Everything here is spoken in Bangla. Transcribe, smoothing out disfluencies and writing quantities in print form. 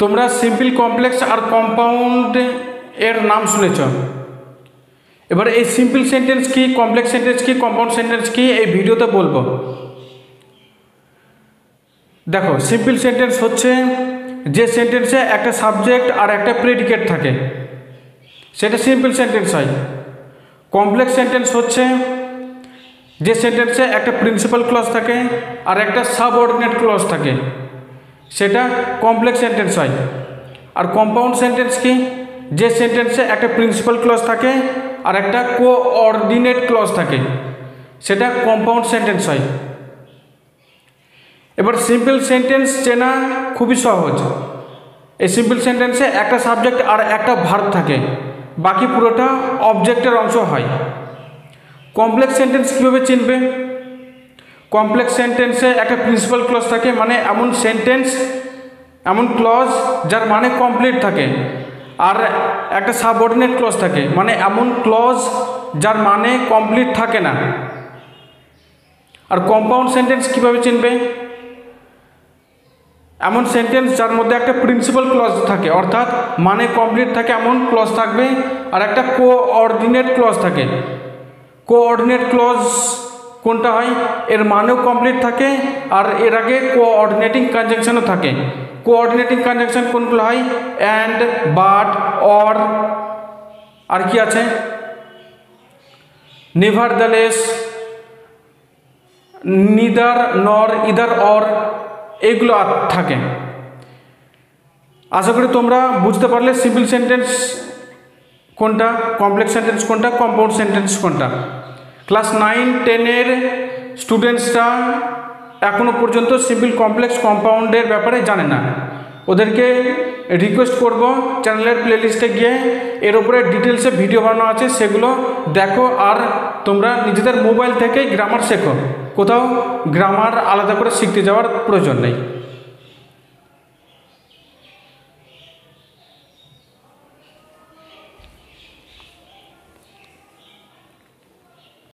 তোমরা সিম্পল কমপ্লেক্স আর কম্পাউন্ড এর নাম শুনেছ। এবার এই সিম্পল সেন্টেন্স কি, কমপ্লেক্স সেন্টেন্স কি, কম্পাউন্ড সেন্টেন্স কি এই ভিডিওতে বলবো। দেখো, সিম্পল সেন্টেন্স হচ্ছে যে সেন্টেন্সে একটা সাবজেক্ট আর একটা প্রেডিকেট থাকে, সেটা সিম্পল সেন্টেন্স হয়। কমপ্লেক্স সেন্টেন্স হচ্ছে যে সেন্টেন্সে একটা প্রিন্সিপাল ক্লজ থাকে আর একটা সাবঅর্ডিনেট ক্লজ থাকে, সেটা কমপ্লেক্স সেন্টেন্স হয়। আর কম্পাউন্ড সেন্টেন্স কি, যে সেন্টেন্সে একটা প্রিন্সিপাল ক্লজ থাকে আর একটা কোঅর্ডিনেট ক্লজ থাকে, সেটা কম্পাউন্ড সেন্টেন্স হয়। এবার সিম্পল সেন্টেন্স চেনা খুবই সহজ। এই সিম্পল সেন্টেন্সে একটা সাবজেক্ট আর একটা ভার্ব থাকে, বাকি পুরোটা অবজেক্টের অংশ হয়। কমপ্লেক্স সেন্টেন্স কীভাবে চিনবে? কমপ্লেক্স সেন্টেন্সে একটা প্রিন্সিপাল ক্লজ থাকে, মানে এমন সেন্টেন্স, এমন ক্লজ যার মানে কমপ্লিট থাকে, আর একটা সাবঅর্ডিনেট ক্লজ থাকে, মানে এমন ক্লজ যার মানে কমপ্লিট থাকে না। আর কম্পাউন্ড সেন্টেন্স কীভাবে চিনবে? এমন সেন্টেন্স যার মধ্যে একটা প্রিন্সিপাল ক্লজ থাকে, অর্থাৎ মানে কমপ্লিট থাকে এমন ক্লজ থাকবে, আর একটা কোঅর্ডিনেট ক্লজ থাকে। কোঅর্ডিনেট ক্লজ কোনটা হয়? এর মানেও কমপ্লিট থাকে আর এর আগে কোঅর্ডিনেটিং কনজাংশনও থাকে। কোঅর্ডিনেটিং কনজাংশন কোনগুলো হয়? অ্যান্ড, বাট, অর, আর কি আছে? নেভারদালেস, নিদার, নর, ইদার, অর, এইগুলো থাকে। আশা করি তোমরা বুঝতে পারলে সিম্পল সেন্টেন্স কোনটা, কমপ্লেক্স সেন্টেন্স কোনটা, কম্পাউন্ড সেন্টেন্স কোনটা। ক্লাস 9-10-এর স্টুডেন্টসরা এখনও পর্যন্ত সিম্পল কমপ্লেক্স কম্পাউন্ডের ব্যাপারে জানে না। ওদেরকে রিকোয়েস্ট করব চ্যানেলের প্লেলিস্টে গিয়ে এর উপরে ডিটেলসে ভিডিও বানানো আছে, সেগুলো দেখো। আর তোমরা নিজেদের মোবাইল থেকেই গ্রামার শেখো, কোথাও গ্রামার আলাদা করে শিখতে যাওয়ার প্রয়োজন নেই।